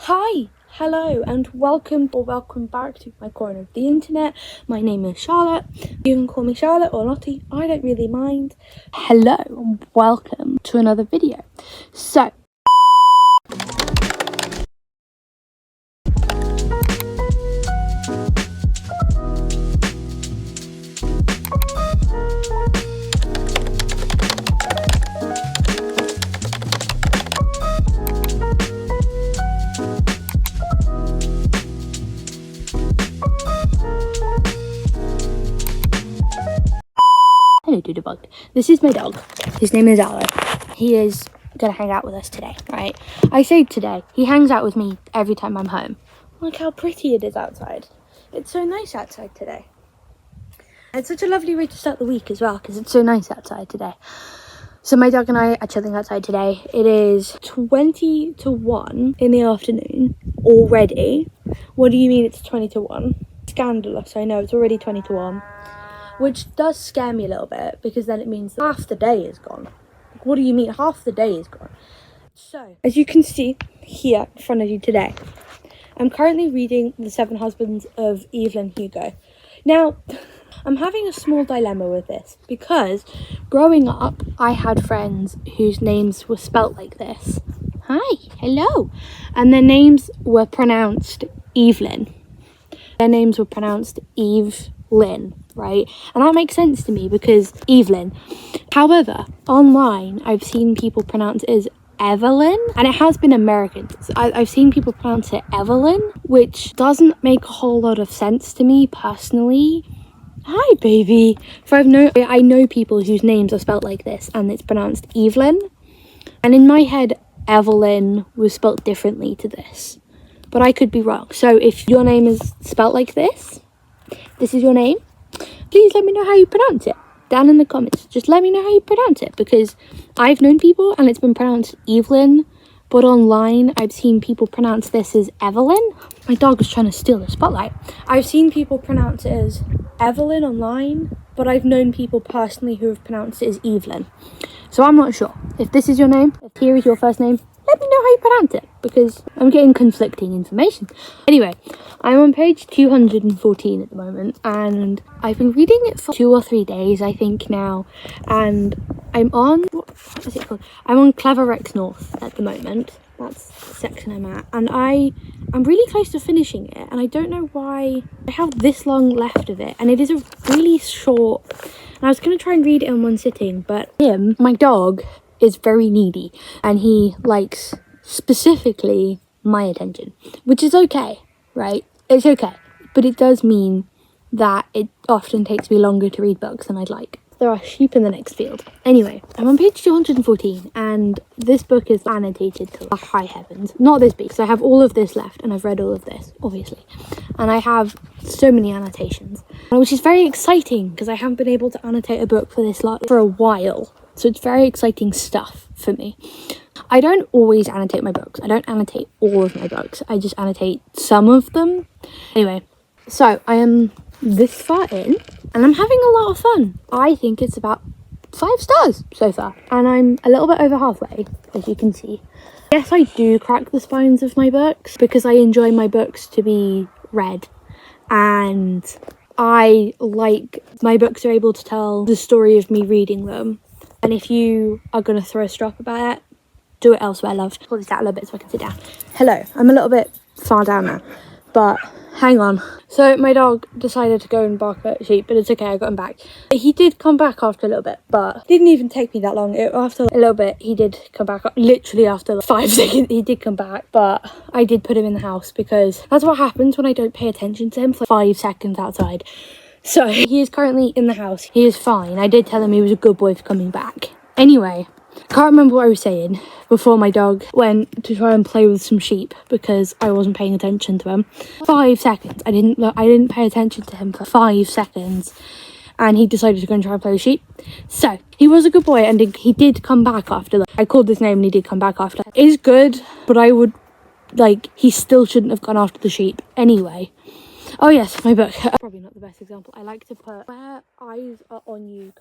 Hi, hello, and welcome back to my corner of the internet. My name is Charlotte. You can call me Charlotte or Lottie, I don't really mind. Hello, and welcome to another video. So, hello Doodlebug. This is my dog. His name is Evelyn. He is gonna hang out with us today, right? I say today. He hangs out with me every time I'm home. Look how pretty it is outside. It's so nice outside today. It's such a lovely way to start the week as well, because it's so nice outside today. So my dog and I are chilling outside today. It is 20 to 1 in the afternoon already. What do you mean it's 20 to 1? Scandalous, I know, it's already 20 to 1. Which does scare me a little bit, because then it means half the day is gone. What do you mean half the day is gone? So, as you can see here in front of you today, I'm currently reading The 7 Husbands of Evelyn Hugo. Now, I'm having a small dilemma with this, because growing up, I had friends whose names were spelt like this. Hi, hello. And their names were pronounced Evelyn. Their names were pronounced Evelyn, right? And that makes sense to me because Evelyn. However, online, I've seen people pronounce it as Evelyn, and it has been American. I've seen people pronounce it Evelyn, which doesn't make a whole lot of sense to me personally. Hi, baby. I know people whose names are spelt like this, and it's pronounced Evelyn. And in my head, Evelyn was spelt differently to this. But I could be wrong. So if your name is spelt like this is your name, please let me know how you pronounce it down in the comments. Just let me know how you pronounce it, because I've known people and it's been pronounced Evelyn, but online I've seen people pronounce this as Evelyn. My dog is trying to steal the spotlight. I've seen people pronounce it as Evelyn online, but I've known people personally who have pronounced it as Evelyn. So I'm not sure. If this is your name, if here is your first name, let me know how you pronounce it, because I'm getting conflicting information. Anyway, I'm on page 214 at the moment, and I've been reading it for 2 or 3 days, I think now, and I'm on, what is it called? I'm on Clever Rex North at the moment. That's the section I'm at, and I'm really close to finishing it, and I don't know why I have this long left of it, and it is a really short, and I was going to try and read it in one sitting, but my dog, is very needy, and he likes specifically my attention, which is okay, right? It's okay, but it does mean that it often takes me longer to read books than I'd like. There are sheep in the next field. Anyway, I'm on page 214, and this book is annotated to the high heavens. Not this big, because I have all of this left, and I've read all of this, obviously. And I have so many annotations, which is very exciting, because I haven't been able to annotate a book for this lot for a while. So it's very exciting stuff for me. I don't always annotate my books. I don't annotate all of my books. I just annotate some of them. Anyway, so I am this far in, and I'm having a lot of fun. I think it's about 5 stars so far, and I'm a little bit over halfway, as you can see. Yes, I do crack the spines of my books, because I enjoy my books to be read, and I like my books are able to tell the story of me reading them. And if you are going to throw a strop about it, do it elsewhere, love. Pull this out a little bit so I can sit down. Hello, I'm a little bit far down now, but hang on. So my dog decided to go and bark at sheep, but it's okay, I got him back. He did come back after a little bit, but it didn't even take me that long. After a little bit, he did come back. Literally after 5 seconds, he did come back, but I did put him in the house, because that's what happens when I don't pay attention to him for 5 seconds outside. So he is currently in the house. He is fine. I did tell him he was a good boy for coming back. Anyway, I can't remember what I was saying before my dog went to try and play with some sheep, because I wasn't paying attention to him. 5 seconds. I didn't pay attention to him for 5 seconds, and he decided to go and try and play with sheep. So he was a good boy, and he did come back after that. I called his name and he did come back after. It is good, but I would he still shouldn't have gone after the sheep anyway. Oh yes, my book. Probably not the best example. I like to put where eyes are on you.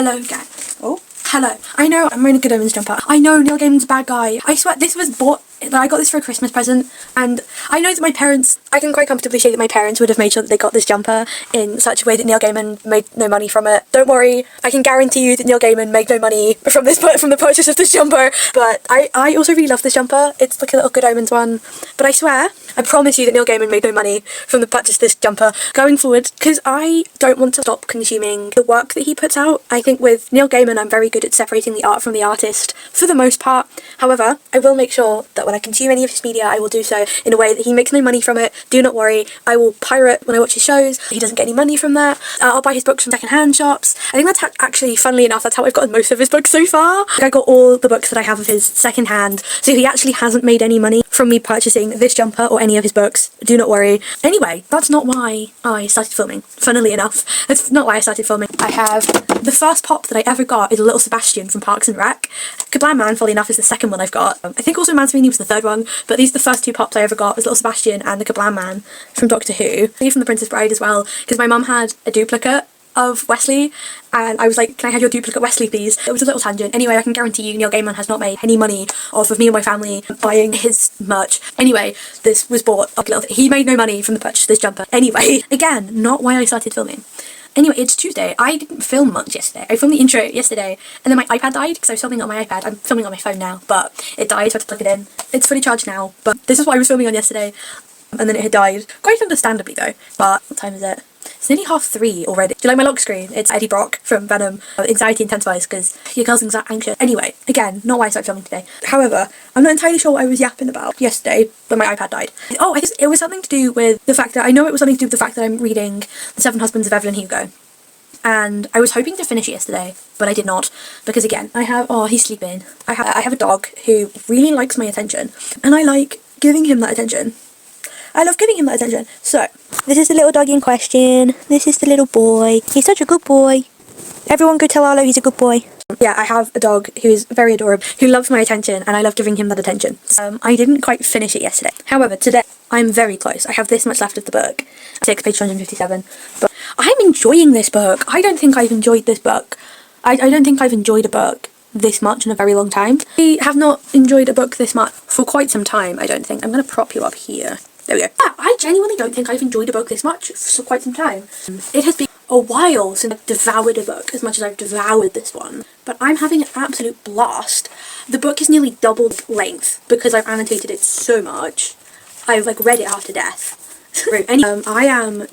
Hello, guys. Oh, hello. I know I'm wearing a Good Omens jumper. I know Neil Gaiman's a bad guy. I swear this was bought. I got this for a Christmas present, and I know that my parents, I can quite comfortably say that my parents would have made sure that they got this jumper in such a way that Neil Gaiman made no money from it. Don't worry, I can guarantee you that Neil Gaiman made no money from the purchase of this jumper. But I also really love this jumper. It's like a little Good Omens one. But I swear, I promise you that Neil Gaiman made no money from the purchase of this jumper going forward, because I don't want to stop consuming the work that he puts out. I think with Neil Gaiman, I'm very good at separating the art from the artist for the most part. However, I will make sure that when I consume any of his media, I will do so in a way that he makes no money from it. Do not worry, I will pirate when I watch his shows. He doesn't get any money from that. I'll buy his books from second-hand shops. I think that's actually, funnily enough, that's how I've gotten most of his books so far. I got all the books that I have of his second-hand, so he actually hasn't made any money from me purchasing this jumper or any of his books. Do not worry. Anyway, that's not why I started filming, funnily enough. That's not why I started filming. I have the first pop that I ever got is a Little Sebastian from Parks and Rec. Kablam Man, funnily enough, is the second one I've got. I think also Man Sweeney was the third one, but these are the first two pops I ever got, was Little Sebastian and the Kablam Man from Doctor Who. From The Princess Bride as well, because my mum had a duplicate of Wesley, and I was like, can I have your duplicate Wesley please? It was a little tangent. Anyway, I can guarantee you Neil Gaiman has not made any money off of me and my family buying his merch. Anyway, this was bought, he made no money from the purchase of this jumper. Anyway, again, not why I started filming. Anyway, it's Tuesday. I didn't film much yesterday. I filmed the intro yesterday, and then my iPad died because I was filming on my iPad. I'm filming on my phone now, but it died, so I had to plug it in. It's fully charged now, but this is what I was filming on yesterday, and then it had died. Quite understandably though, but what time is it? It's nearly 3:30 already. Do you like my lock screen? It's Eddie Brock from Venom. Anxiety intensifies because your girl's anxious. Anyway, again, not why I started filming today. However, I'm not entirely sure what I was yapping about yesterday when my iPad died. Oh, I guess it was something to do with the fact that, I know it was something to do with the fact that I'm reading The Seven Husbands of Evelyn Hugo. And I was hoping to finish it yesterday, but I did not, because again, he's sleeping. I have a dog who really likes my attention, and I like giving him that attention. I love giving him that attention. So, this is the little dog in question. This is the little boy. He's such a good boy. Everyone go tell Arlo he's a good boy. Yeah, I have a dog who is very adorable, who loves my attention, and I love giving him that attention. I didn't quite finish it yesterday. However, today, I'm very close. I have this much left of the book. Page 257. But I'm enjoying this book. I don't think I've enjoyed this book. I don't think I've enjoyed a book this much in a very long time. I have not enjoyed a book this much for quite some time, I don't think. I'm going to prop you up here. There we go. Yeah, I genuinely don't think I've enjoyed a book this much for quite some time. It has been a while since I've devoured a book as much as I've devoured this one, but I'm having an absolute blast. The book is nearly doubled length because I've annotated it so much. I've read it half to death. I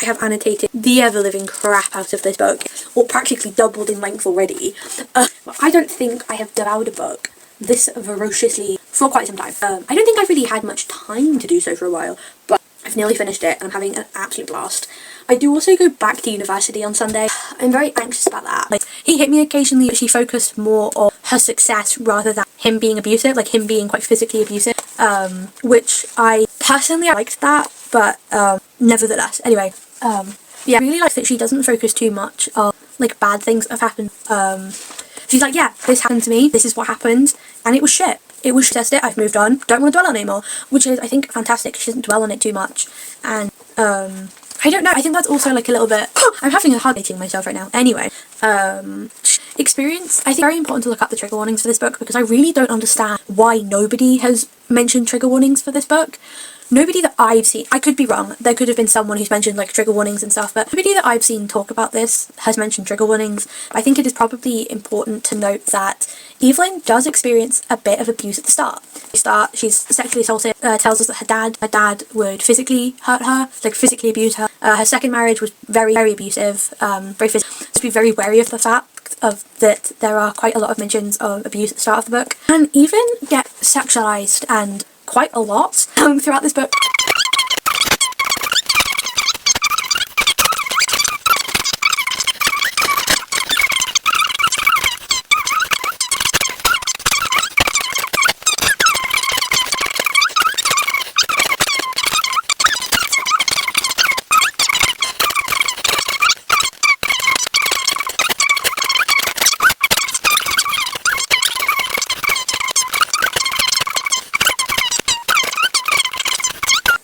have annotated the ever-living crap out of this book, or practically doubled in length already. But I don't think I have devoured a book this voraciously for quite some time. I don't think I've really had much time to do so for a while, but I've nearly finished it and I'm having an absolute blast. I do also go back to university on Sunday. I'm very anxious about that. He hit me occasionally, but she focused more on her success rather than him being abusive, him being quite physically abusive, which I personally liked that, but nevertheless. Anyway, yeah, I really like that she doesn't focus too much on bad things that have happened. She's like, yeah, this happened to me, this is what happened, and it was shit. It was just it, I've moved on, don't want to dwell on it anymore, which is, I think, fantastic. She doesn't dwell on it too much, and, I don't know, I think that's also a little bit, I'm having a hard dating myself right now. Anyway, experience, I think it's very important to look up the trigger warnings for this book, because I really don't understand why nobody has mentioned trigger warnings for this book. Nobody that I've seen, I could be wrong, there could have been someone who's mentioned trigger warnings and stuff, but nobody that I've seen talk about this has mentioned trigger warnings. I think it is probably important to note that Evelyn does experience a bit of abuse at the start. She's sexually assaulted, tells us that her dad would physically hurt her, physically abuse her. Her second marriage was very, very abusive, very physical. So be very wary of the fact that there are quite a lot of mentions of abuse at the start of the book, and even get sexualized and quite a lot throughout this book.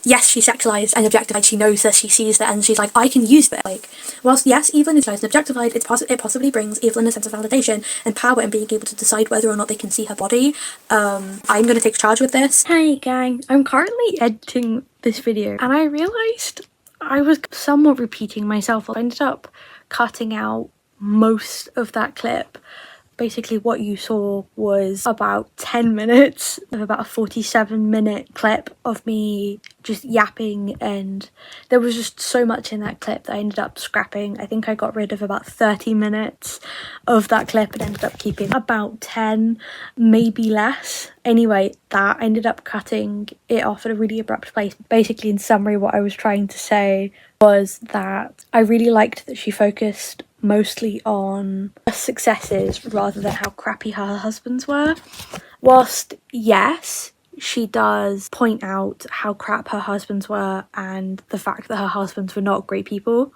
yes, she's sexualized and objectified. She knows this, she sees that, and she's like, I can use this. Like, whilst yes, Evelyn is sexualized and objectified, it possibly brings Evelyn a sense of validation and power in being able to decide whether or not they can see her body. I'm gonna take charge with this. Hey gang, I'm currently editing this video and I realized I was somewhat repeating myself. I ended up cutting out most of that clip. Basically what you saw was about 10 minutes of about a 47-minute clip of me just yapping, and there was just so much in that clip that I ended up scrapping. I think I got rid of about 30 minutes of that clip and ended up keeping about 10, maybe less. Anyway, that I ended up cutting it off at a really abrupt place. Basically, in summary, what I was trying to say was that I really liked that she focused mostly on her successes rather than how crappy her husbands were. Whilst yes, she does point out how crap her husbands were and the fact that her husbands were not great people.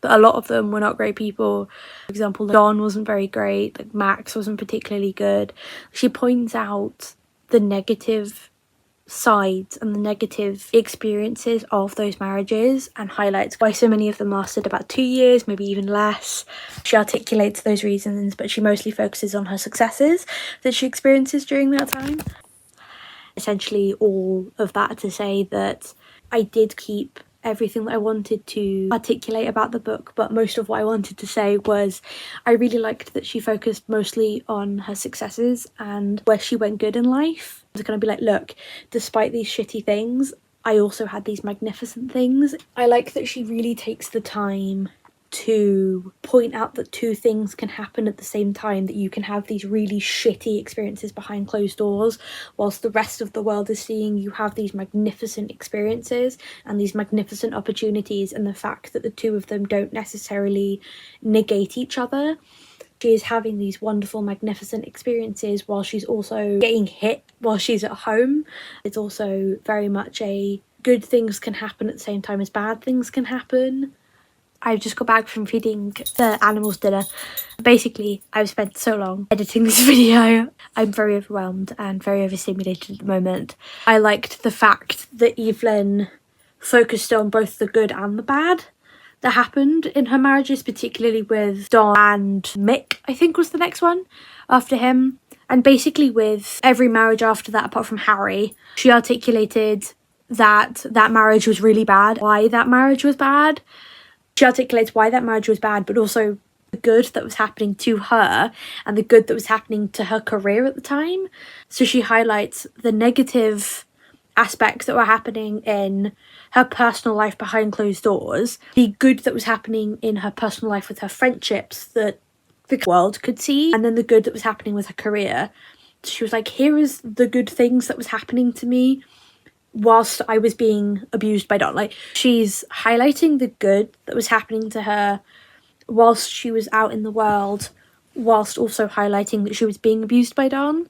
A lot of them were not great people. For example, Don wasn't very great, like Max wasn't particularly good. She points out the negative sides and the negative experiences of those marriages and highlights why so many of them lasted about 2 years, maybe even less. She articulates those reasons, but she mostly focuses on her successes that she experiences during that time. Essentially all of that to say that I did keep everything that I wanted to articulate about the book, but most of what I wanted to say was I really liked that she focused mostly on her successes and where she went good in life. It's going to be like, look, despite these shitty things, I also had these magnificent things. I like that she really takes the time to point out that two things can happen at the same time, that you can have these really shitty experiences behind closed doors whilst the rest of the world is seeing you have these magnificent experiences and these magnificent opportunities, and the fact that the two of them don't necessarily negate each other. She is having these wonderful, magnificent experiences while she's also getting hit while she's at home. It's also very much a good things can happen at the same time as bad things can happen. I've just got back from feeding the animals dinner. Basically, I've spent so long editing this video. I'm very overwhelmed and very overstimulated at the moment. I liked the fact that Evelyn focused on both the good and the bad that happened in her marriages, particularly with Don and Mick, I think was the next one after him. And basically with every marriage after that, apart from Harry, she articulated that that marriage was really bad, why that marriage was bad. She articulates why that marriage was bad, but also the good that was happening to her and the good that was happening to her career at the time. So she highlights the negative aspects that were happening in her personal life behind closed doors, the good that was happening in her personal life with her friendships that the world could see, and then the good that was happening with her career. So she was like, here is the good things that was happening to me whilst I was being abused by Don. Like, she's highlighting the good that was happening to her whilst she was out in the world, whilst also highlighting that she was being abused by Don.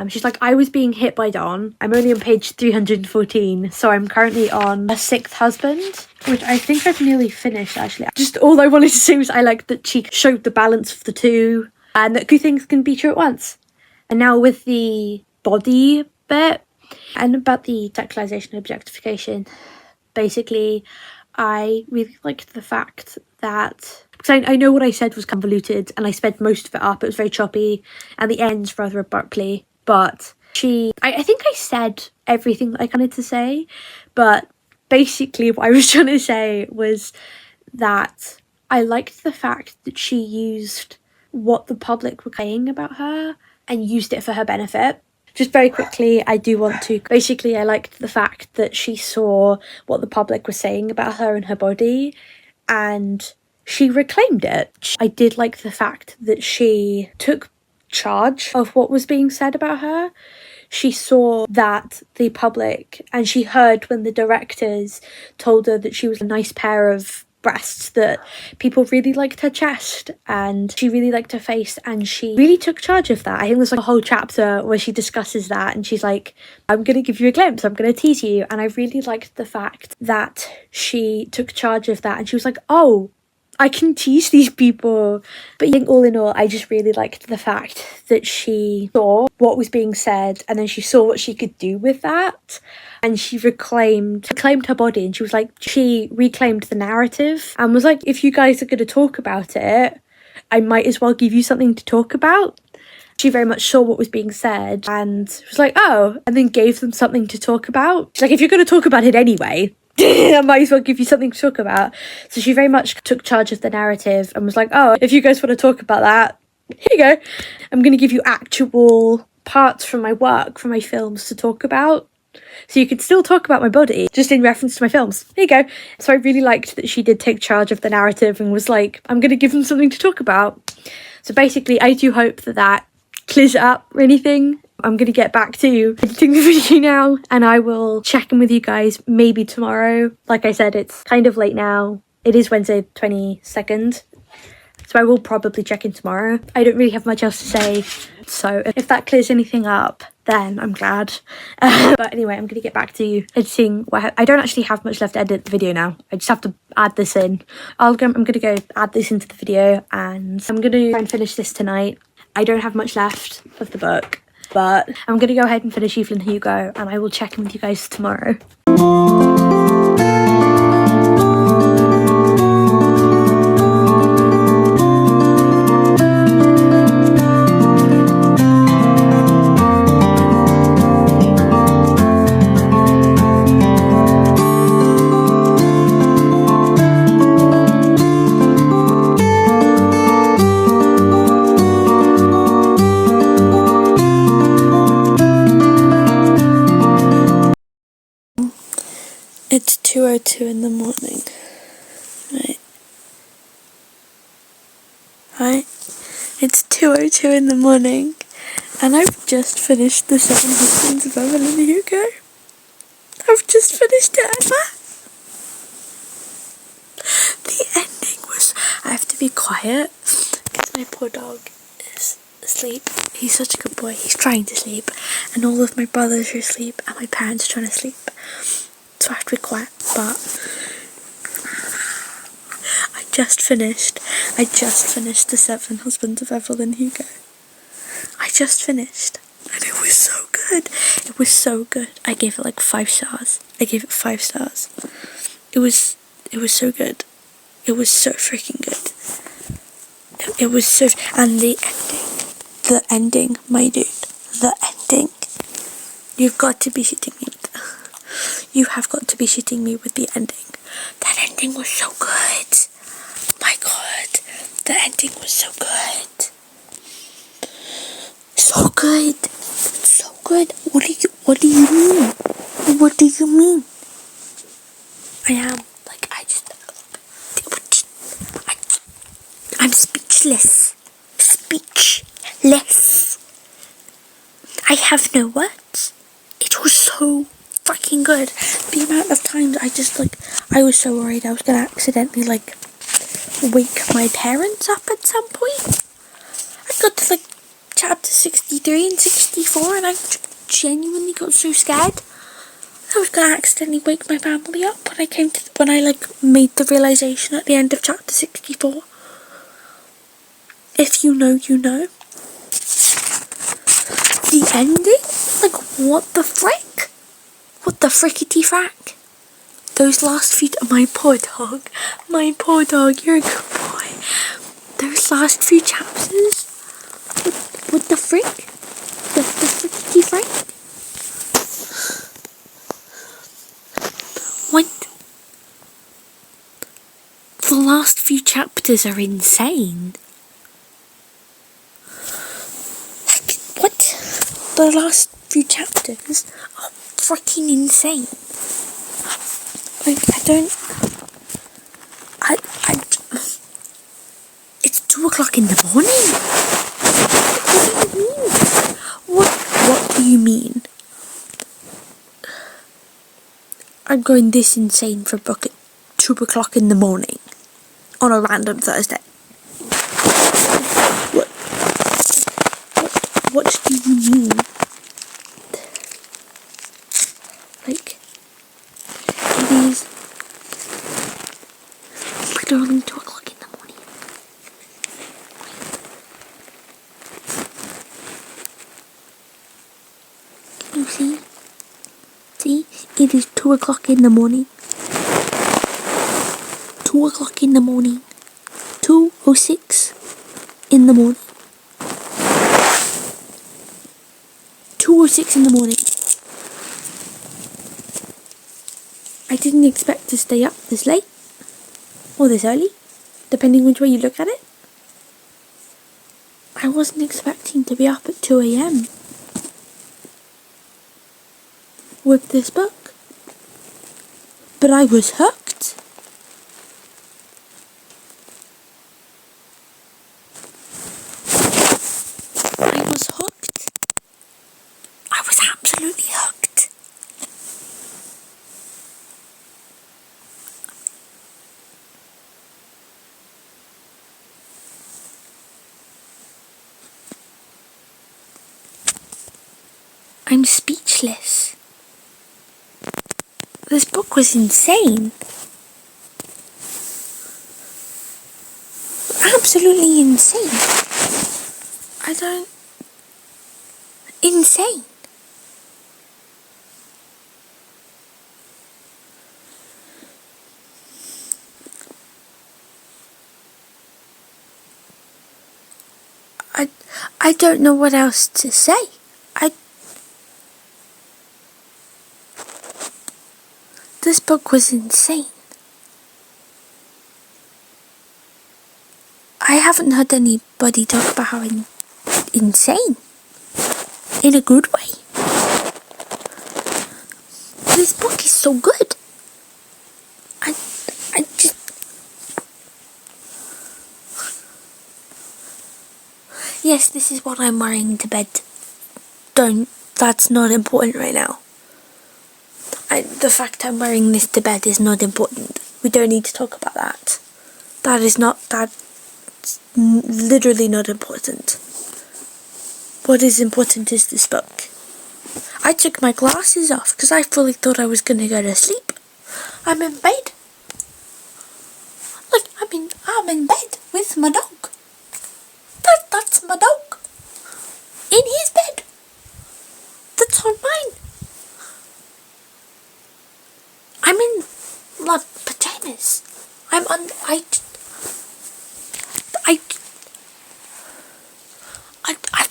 She's like, I was being hit by Don. I'm only on page 314, so I'm currently on her sixth husband, which I think I've nearly finished, actually. Just all I wanted to say was I like that she showed the balance of the two and that two things can be true at once. And now with the body bit, and about the sexualization and objectification, basically, I really liked the fact that, because I know what I said was convoluted and I sped most of it up, it was very choppy, and the ends rather abruptly, but I think I said everything that I wanted to say, but basically what I was trying to say was that I liked the fact that she used what the public were saying about her and used it for her benefit. Just very quickly, I do want to... Basically, I liked the fact that she saw what the public was saying about her and her body, and she reclaimed it. I did like the fact that she took charge of what was being said about her. She saw that the public, and she heard when the directors told her that she was a nice pair of breasts, that people really liked her chest and she really liked her face, and she really took charge of that. I think there's like a whole chapter where she discusses that and she's like, I'm going to give you a glimpse, I'm going to tease you. And I really liked the fact that she took charge of that and she was like, oh, I can tease these people. But I think all in all, I just really liked the fact that she saw what was being said and then she saw what she could do with that. and she reclaimed her body, and she was like, she reclaimed the narrative and was like, if you guys are going to talk about it, I might as well give you something to talk about. She very much saw what was being said and was like, oh, and then gave them something to talk about. She's like, if you're going to talk about it anyway, I might as well give you something to talk about. So she very much took charge of the narrative and was like, oh, if you guys want to talk about that, here you go. I'm going to give you actual parts from my work, from my films to talk about. So you can still talk about my body, just in reference to my films. There you go. So I really liked that she did take charge of the narrative and was like, I'm going to give them something to talk about. So basically, I do hope that clears it up or anything. I'm going to get back to editing the video now, and I will check in with you guys maybe tomorrow. Like I said, it's kind of late now. It is Wednesday 22nd. So I will probably check in tomorrow. I don't really have much else to say. So if that clears anything up, then I'm glad. But anyway, I'm going to get back to editing. I don't actually have much left to edit the video now. I just have to add this in. I'm going to go add this into the video, and I'm going to try and finish this tonight. I don't have much left of the book, but I'm going to go ahead and finish Evelyn and Hugo, and I will check in with you guys tomorrow. It's 2:02 in the morning. Right? It's 2:02 in the morning, and I've just finished The 7 Husbands of Evelyn and Hugo. I've just finished it, Emma. The ending was... I have to be quiet, because my poor dog is asleep. He's such a good boy. He's trying to sleep, and all of my brothers are asleep, and my parents are trying to sleep. So I have to be quiet, but I just finished The 7 Husbands of Evelyn and Hugo. I just finished, and it was so good. It was so good. I gave it like 5 stars. I gave it 5 stars. It was so good. It was so freaking good. It was so, and the ending, my dude, the ending. You've got to be shitting me. You have got to be shitting me with the ending. That ending was so good. My god, the ending was so good. So good. So good. What do you mean? What do you mean? I am, like, I'm speechless. Speechless. I have no words. It was so fucking good. The amount of times I was so worried I was gonna accidentally wake my parents up at some point. I got to chapter 63 and 64, and I genuinely got so scared I was gonna accidentally wake my family up when I made the realization at the end of chapter 64. If you know, you know. The ending? What the frick? What the frickety frack? Those last few... My poor dog, you're a good boy. Those last few chapters? What the frick? The frickety frack? What? The last few chapters are insane. What? The last few chapters are freaking insane. It's 2 o'clock in the morning. What do you mean? I'm going this insane for a book at 2 o'clock in the morning on a random Thursday. What do you mean? It is literally 2 o'clock in the morning. Can you see? See? 2 o'clock in the morning. 2 o'clock in the morning. 2:06 in the morning. 2:06 in the morning. I didn't expect to stay up this late. Or this early. Depending which way you look at it. I wasn't expecting to be up at 2 a.m. with this book. But I was hooked. I was hooked. I was absolutely hooked. I'm speechless. This book was insane. Absolutely insane. Insane. I don't know what else to say. This book was insane. I haven't heard anybody talk about how insane. In a good way. This book is so good. I just... Yes, this is what I'm wearing to bed. That's not important right now. The fact I'm wearing this to bed is not important. We don't need to talk about that. That's literally not important. What is important is this book. I took my glasses off because I fully thought I was going to go to sleep. I'm in bed. Look, I'm in bed with my dog. That's my dog. In his bed. That's on mine. I'm in my pajamas. I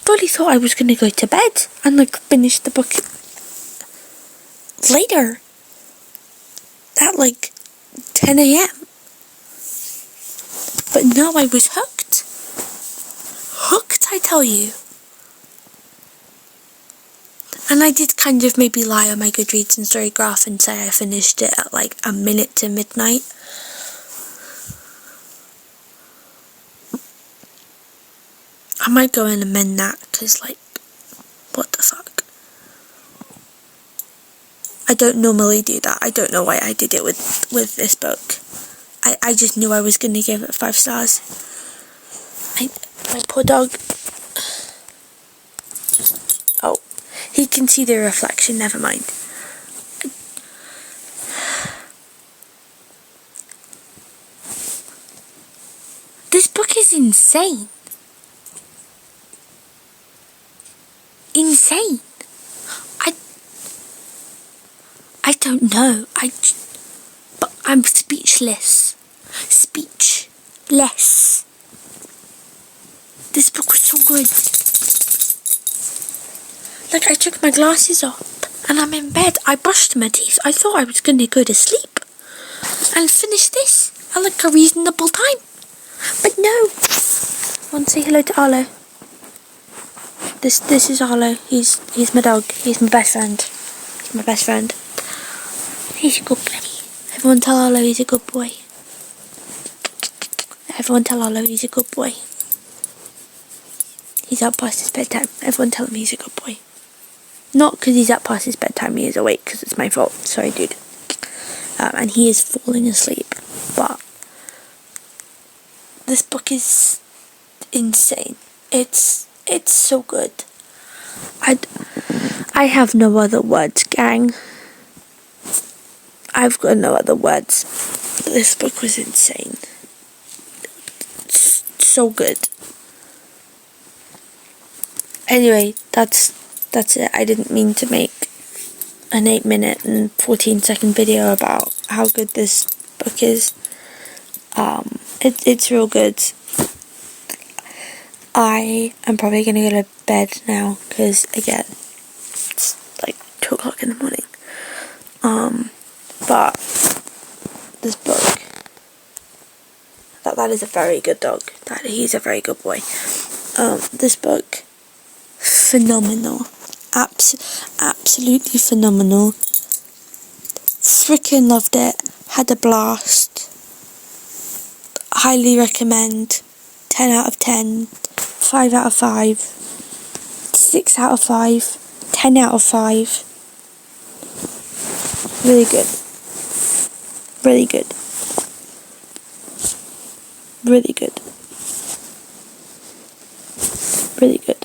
fully thought I was going to go to bed and finish the book later. At 10 a.m. But no, I was hooked. Hooked, I tell you. And I did kind of maybe lie on my Goodreads and story graph and say I finished it at a minute to midnight. I might go and amend that because what the fuck. I don't normally do that. I don't know why I did it with this book. I just knew I was going to give it 5 stars. My poor dog. Oh, he can see the reflection, never mind. This book is insane. Insane. I don't know. But I'm speechless. Speechless. This book was so good. I took my glasses off and I'm in bed. I brushed my teeth. I thought I was going to go to sleep and finish this at a reasonable time. But no. I want to say hello to Arlo. This is Arlo. He's my dog. He's my best friend. He's my best friend. He's a good buddy. Everyone tell Arlo he's a good boy. Everyone tell Arlo he's a good boy. He's up past his bedtime. Everyone tell him he's a good boy. Not because he's up past his bedtime, he is awake because it's my fault. Sorry, dude. And he is falling asleep. But this book is insane. It's so good. I have no other words, gang. I've got no other words. This book was insane. It's so good. Anyway, that's it. I didn't mean to make an 8-minute and 14-second video about how good this book is. It's real good. I am probably going to go to bed now because, again, it's like 2 o'clock in the morning. But this book, that is a very good dog. He's a very good boy. This book, phenomenal. Absolutely phenomenal. Freaking loved it. Had a blast. Highly recommend. 10 out of 10. 5 out of 5. 6 out of 5. 10 out of 5. Really good. Really good. Really good. Really good.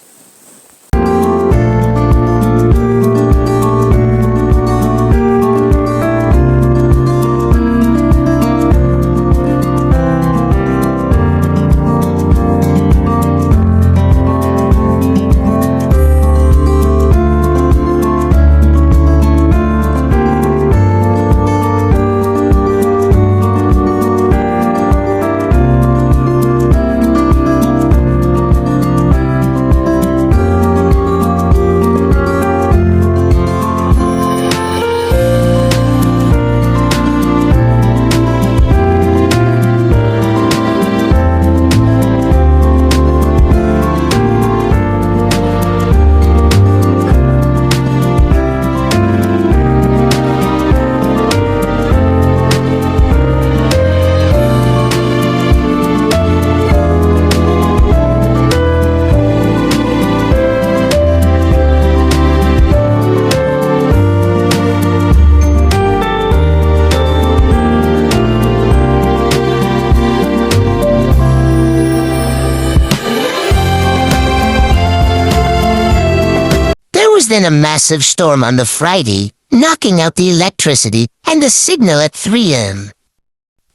Then a massive storm on the Friday, knocking out the electricity and the signal at 3 a.m.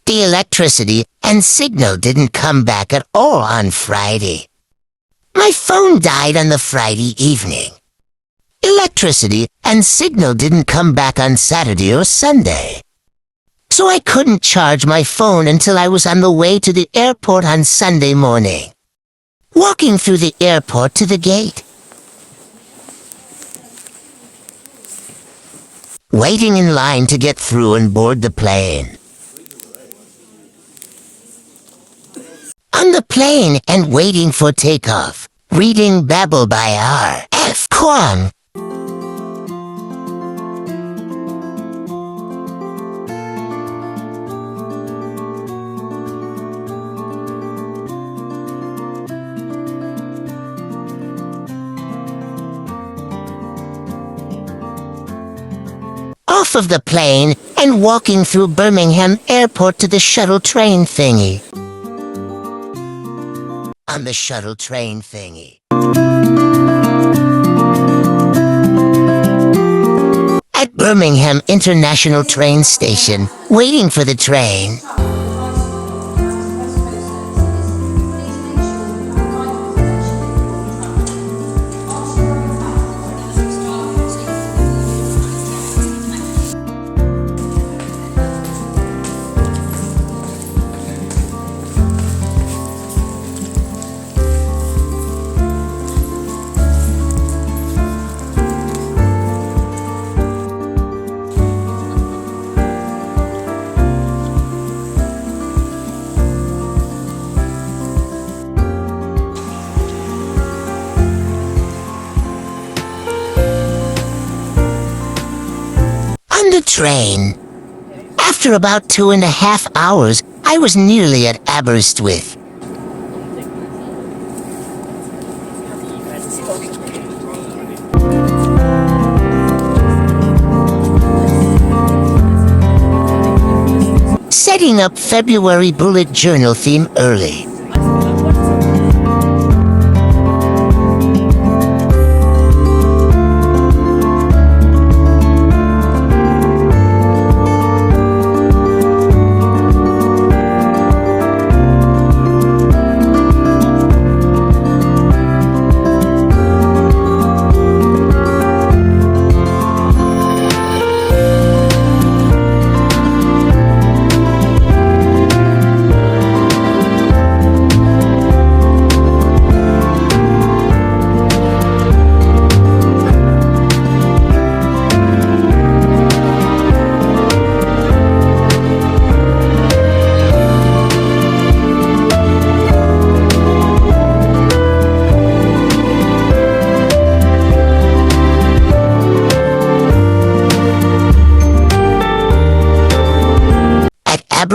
The electricity and signal didn't come back at all on Friday. My phone died on the Friday evening. Electricity and signal didn't come back on Saturday or Sunday. So I couldn't charge my phone until I was on the way to the airport on Sunday morning. Walking through the airport to the gate. Waiting in line to get through and board the plane. On the plane and waiting for takeoff, reading Babel by R.F. Kuang. Off of the plane and walking through Birmingham Airport to the shuttle train thingy. On the shuttle train thingy. At Birmingham International Train Station, waiting for the train. The train. After about 2.5 hours, I was nearly at Aberystwyth. Setting up February bullet journal theme early.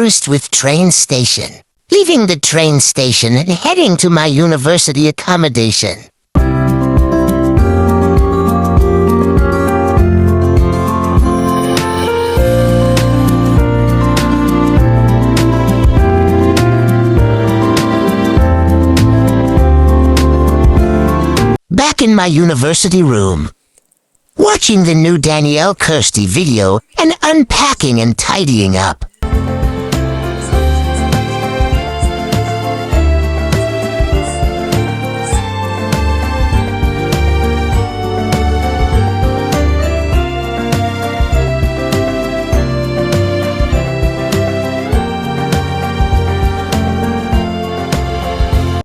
cruised with train station, leaving the train station and heading to my university accommodation. Back in my university room, watching the new Danielle Kirsty video and unpacking and tidying up.